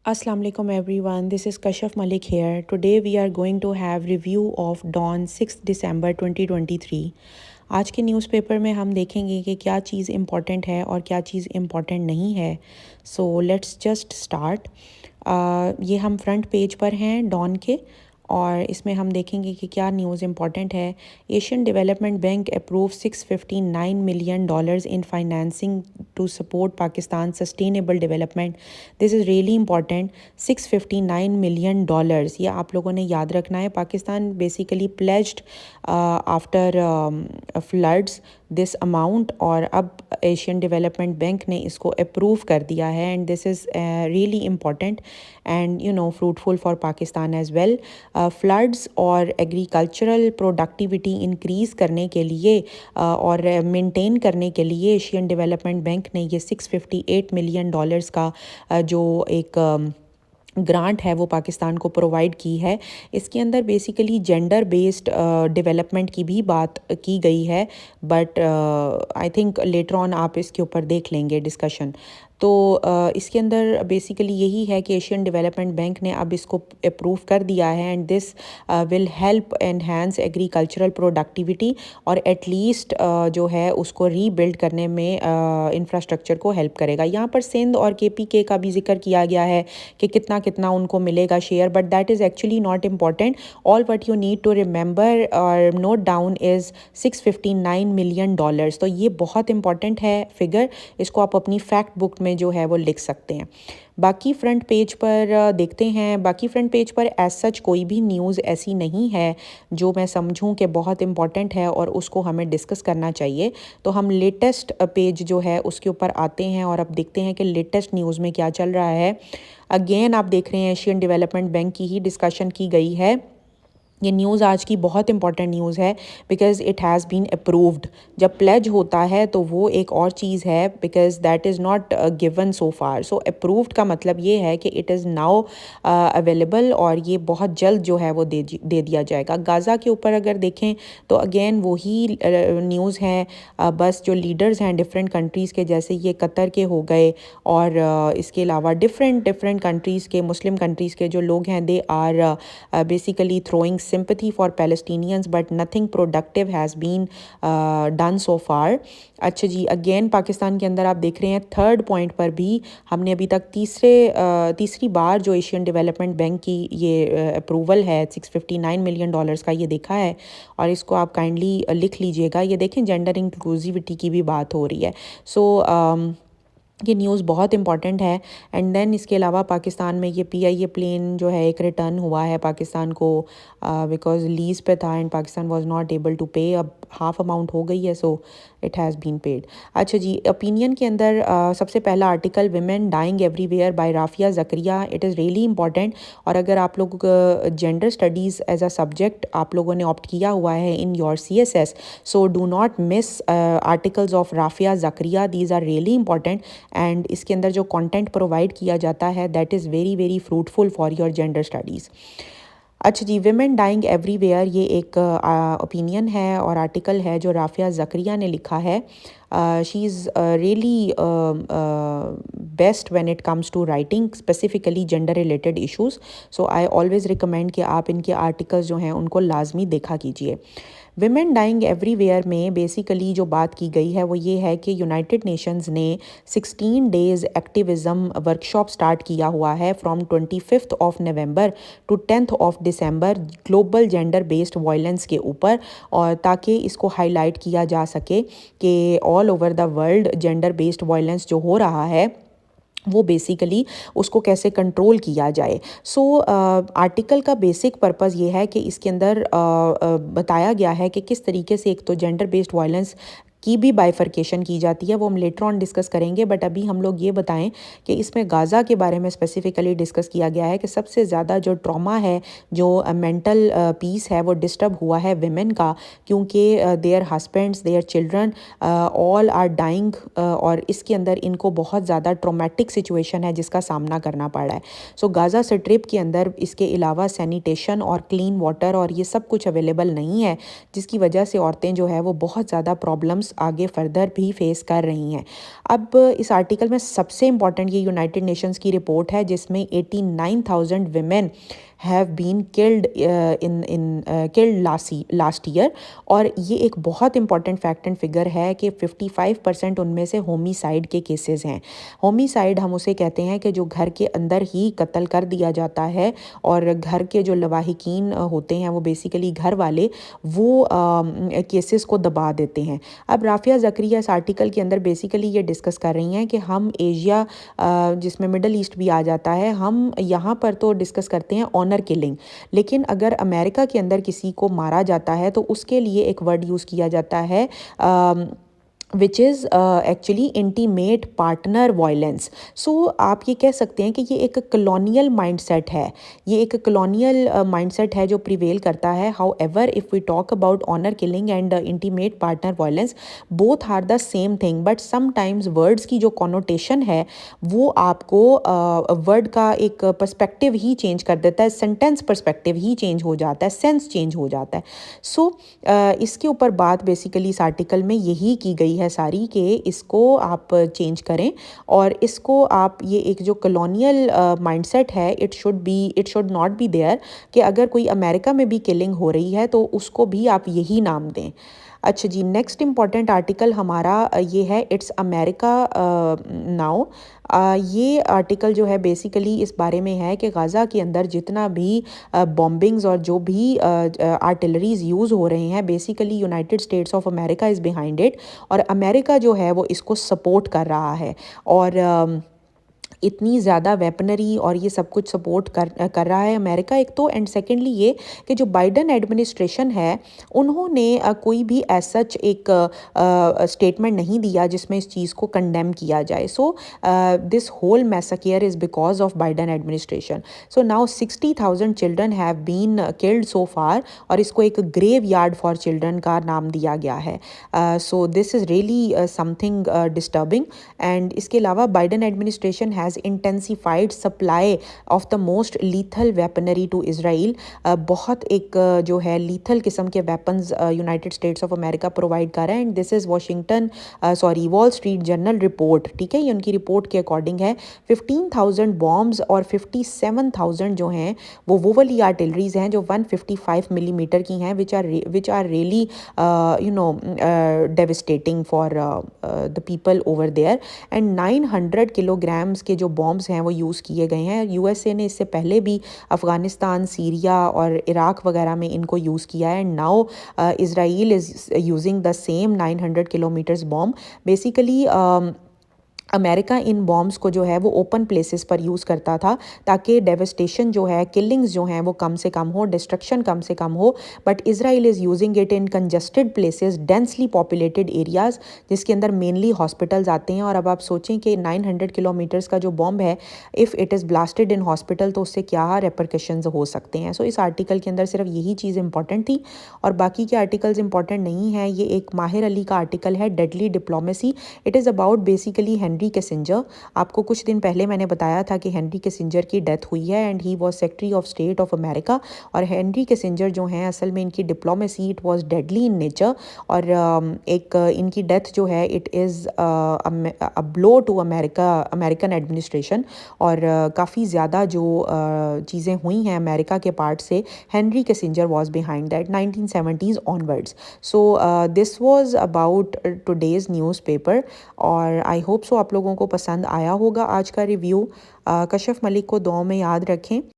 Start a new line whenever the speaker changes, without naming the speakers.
Assalamu alaikum everyone, this is Kashaf Malik here. Today we are going to have review of Dawn 6 December 2023. आज के newspaper में हम देखेंगे कि क्या चीज़ इम्पॉर्टेंट है और क्या चीज़ इम्पॉर्टेंट नहीं है. So let's just start. ये हम फ्रंट पेज पर हैं डॉन के और इसमें हम देखेंगे कि क्या न्यूज़ इम्पॉर्टेंट है. Asian development bank approve $659 million in financing to support Pakistan sustainable development. This is really important. $659 million, ये आप लोगों ने याद रखना है. Pakistan basically pledged after floods this amount और अब एशियन डेवलपमेंट बैंक ने इसको अप्रूव कर दिया है and this is really important and fruitful for Pakistan as well. Floods और एग्रीकल्चरल प्रोडक्टिविटी इंक्रीज़ करने के लिए और मेंटेन करने के लिए एशियन डेवलपमेंट बैंक ने ये $658 million का जो एक ग्रांट है वो पाकिस्तान को प्रोवाइड की है. इसके अंदर बेसिकली जेंडर बेस्ड डेवलपमेंट की भी बात की गई है but I think later on आप इसके ऊपर देख लेंगे डिस्कशन. तो इसके अंदर बेसिकली यही है कि एशियन डेवलपमेंट बैंक ने अब इसको अप्रूव कर दिया है and this will help enhance agricultural productivity और एटलीस्ट जो है उसको रीबिल्ड करने में इंफ्रास्ट्रक्चर को हेल्प करेगा. यहाँ पर सिंध और KPK का भी जिक्र किया गया है कि कितना कितना उनको मिलेगा share, but that is actually not important. All what you need to remember और नोट डाउन इज़ $659 million. तो ये बहुत इंपॉर्टेंट है फिगर. इसको आप अपनी फैक्ट बुक में जो है वो लिख सकते हैं. बाकी फ्रंट पेज पर देखते हैं. बाकी फ्रंट पेज पर एज सच कोई भी न्यूज़ ऐसी नहीं है जो मैं समझूं कि बहुत इंपॉर्टेंट है और उसको हमें डिस्कस करना चाहिए. तो हम लेटेस्ट पेज जो है उसके ऊपर आते हैं और अब देखते हैं कि लेटेस्ट न्यूज़ में क्या चल रहा है. अगेन आप देख रहे हैं एशियन डेवलपमेंट बैंक की ही डिस्कशन की गई है. ये न्यूज़ आज की बहुत इंपॉर्टेंट न्यूज़ है because it has been approved. जब प्लेज होता है तो वो एक और चीज़ है because that is not given so far. So approved का मतलब ये है कि इट इज़ नाउ अवेलेबल और ये बहुत जल्द जो है वो दे दिया जाएगा. गाज़ा के ऊपर अगर देखें तो अगेन वही न्यूज़ है. बस जो लीडर्स हैं डिफरेंट कंट्रीज़ के, जैसे ये कतर के हो गए और इसके अलावा डिफरेंट कंट्रीज़ के, मुस्लिम कंट्रीज़ के जो लोग हैं, they are basically throwing sympathy for Palestinians but nothing productive has been done so far. अच्छा जी, अगेन पाकिस्तान के अंदर आप देख रहे हैं थर्ड पॉइंट पर भी हमने अभी तक तीसरी बार जो एशियन डेवलपमेंट बैंक की ये अप्रूवल है $659 million का, ये देखा है और इसको आप काइंडली लिख लीजिएगा. ये देखें जेंडर इंक्लूसिविटी की भी बात हो रही है. सो ये न्यूज़ बहुत इंपॉर्टेंट है. एंड देन इसके अलावा पाकिस्तान में ये PIA प्लेन जो है एक रिटर्न हुआ है पाकिस्तान को बिकॉज लीज़ पे था and Pakistan was not able to pay. अब हाफ अमाउंट हो गई है so it has been paid. अच्छा जी, ओपिनियन के अंदर सबसे पहला article women dying everywhere by Rafia Zakaria. It is really important और अगर आप लोग gender studies as a subject आप लोगों ने ऑप्ट किया हुआ है in your CSS, so do not miss articles of Rafia Zakaria. These are really important and इसके अंदर जो कंटेंट प्रोवाइड किया जाता है that is very very fruitful for your gender studies. अच्छा जी, विमेन डाइंग एवरीवेयर ये एक ओपिनियन है और आर्टिकल है जो राफिया ज़करिया ने लिखा है. She is really best when it comes to writing specifically gender related issues. So I always recommend कि आप इनके आर्टिकल्स जो हैं उनको लाजमी देखा कीजिए. विमेन डाइंग एवरीवेयर में बेसिकली जो बात की गई है वो ये है कि यूनाइटेड नेशंस ने 16 डेज़ एक्टिविज़म वर्कशॉप स्टार्ट किया हुआ है from 25 November to 10 December global gender based violence के ऊपर, और ताकि इसको हाईलाइट किया जा सके कि all over the world gender based violence जो हो रहा है वो बेसिकली उसको कैसे कंट्रोल किया जाए. सो आर्टिकल का बेसिक पर्पस ये है कि इसके अंदर बताया गया है कि किस तरीके से एक तो जेंडर बेस्ड वायलेंस की भी बाइफर्केशन की जाती है, वो हम लेटर ऑन डिस्कस करेंगे. बट अभी हम लोग ये बताएं कि इसमें गाज़ा के बारे में स्पेसिफिकली डिस्कस किया गया है कि सबसे ज़्यादा जो ट्रॉमा है, जो मेंटल पीस है, वो डिस्टर्ब हुआ है विमेन का, क्योंकि their husbands, their children all are dying और इसके अंदर इनको बहुत ज़्यादा ट्रोमेटिक सिचुएशन है जिसका सामना करना पड़ रहा है. सो गाज़ा स्ट्रिप के अंदर इसके अलावा सैनिटेशन और क्लीन वाटर और ये सब कुछ अवेलेबल नहीं है, जिसकी वजह से औरतें जो है वो बहुत ज़्यादा प्रॉब्लम्स प्रॉब्लम्स आगे फर्दर भी फेस कर रही हैं। अब इस आर्टिकल में सबसे इम्पॉर्टेंट ये यूनाइटेड नेशंस की रिपोर्ट है जिसमें 89,000 women have been killed last year. और ये एक बहुत इंपॉर्टेंट फैक्ट एंड फिगर है कि 55% उनमें से होमिसाइड के केसेस हैं। होमिसाइड हम उसे कहते हैं कि जो घर के अंदर ही कत्ल कर दिया जाता है और घर के जो लवाहिकीन होते हैं वो बेसिकली घर वाले वो केसेस को दबा देते हैं। अब राफिया ज़करिया इस आर्टिकल के अंदर बेसिकली ये डिस्कस कर रही हैं कि हम एशिया जिसमें मिडल ईस्ट भी आ जाता है, हम यहाँ पर तो डिस्कस करते हैं ऑनर किलिंग, लेकिन अगर अमेरिका के अंदर किसी को मारा जाता है तो उसके लिए एक वर्ड यूज़ किया जाता है which is actually intimate partner violence. So आप ये कह सकते हैं कि ये एक कॉलोनियल माइंडसेट है, ये एक कॉलोनियल माइंडसेट है जो प्रिवेल करता है। However if we talk about honour killing and intimate partner violence, both are the same thing, but sometimes words की जो कॉनोटेशन है वो आपको वर्ड का एक पर्सपेक्टिव ही चेंज कर देता है, सेंटेंस पर्सपेक्टिव ही चेंज हो जाता है, सेंस चेंज हो जाता है। सो इसके ऊपर बात बेसिकली इस आर्टिकल में यही की गई है सारी कि इसको आप चेंज करें और इसको आप ये एक जो कॉलोनियल माइंडसेट है it should not be there कि अगर कोई अमेरिका में भी किलिंग हो रही है तो उसको भी आप यही नाम दें। अच्छा जी, नेक्स्ट इम्पॉर्टेंट आर्टिकल हमारा ये है इट्स अमेरिका नाउ। ये आर्टिकल जो है बेसिकली इस बारे में है कि गाज़ा के अंदर जितना भी बॉम्बिंग्स और जो भी आर्टिलरीज यूज़ हो रहे हैं basically United States of America is behind it, और अमेरिका जो है वो इसको सपोर्ट कर रहा है। और इतनी ज़्यादा वेपनरी और ये सब कुछ सपोर्ट कर रहा है अमेरिका, एक तो, एंड सेकेंडली ये कि जो बाइडन एडमिनिस्ट्रेशन है उन्होंने कोई भी एज सच एक स्टेटमेंट नहीं दिया जिसमें इस चीज़ को कंडेम किया जाए। So this whole massacre is because of Biden administration. So now 60,000 children have been killed so far, और इसको एक ग्रेव यार्ड फॉर चिल्ड्रन का नाम दिया गया है। So this is really something disturbing. And इसके अलावा Biden administration has intensified supply of the most lethal weaponry to Israel. बहुत एक जो है लीथल किस्म के weapons United States of America provide कर रहे हैं। And this is Wall Street Journal report, ठीक है, ये उनकी रिपोर्ट के अकॉर्डिंग है। 15,000 बॉम्ब्स और 57,000 जो हैं वो वोवली आर्टिलरीज हैं जो 155 मिलीमीटर की हैं, which are really devastating for the people over there. And 900 kilograms के जो बॉम्ब्स हैं वो यूज़ किए गए हैं। यूएसए ने इससे पहले भी अफ़गानिस्तान, सीरिया और इराक वगैरह में इनको यूज़ किया है। And now Israel is using the same 900 kilometres bomb. Basically America in bombs को जो है वो ओपन प्लेसेस पर यूज़ करता था ताकि डेवस्टेशन जो है, किलिंग्स जो हैं वो कम से कम हो, डिस्ट्रक्शन कम से कम हो। But Israel is using it in congested places, densely populated areas, जिसके अंदर मेनली हॉस्पिटल्स आते हैं। और अब आप सोचें कि 900 किलोमीटर्स का जो बॉम्ब है, if it is blasted in hospital तो उससे क्या रेपरकशंस हो सकते हैं। सो इस आर्टिकल के अंदर सिर्फ यही चीज़ इंपॉर्टेंट थी और बाकी के आर्टिकल्स इंपॉर्टेंट नहीं हैं। ये एक माहिर अली का आर्टिकल है, deadly diplomacy. It is about basically Henry Kissinger. आपको कुछ दिन पहले मैंने बताया था कि हेनरी किसिंजर की डेथ हुई है and he was secretary of state of America. और हेनरी किसिंजर जो हैं असल में इनकी diplomacy it was deadly in nature. और एक इनकी डेथ जो है it is a blow to American administration. और काफ़ी ज़्यादा जो चीज़ें हुई हैं अमेरिका के पार्ट से, Henry Kissinger was behind that 1970s onwards. So this was about today's newspaper और आई होप सो आप लोगों को पसंद आया होगा आज का रिव्यू। कशफ मलिक को दुआओं में याद रखें।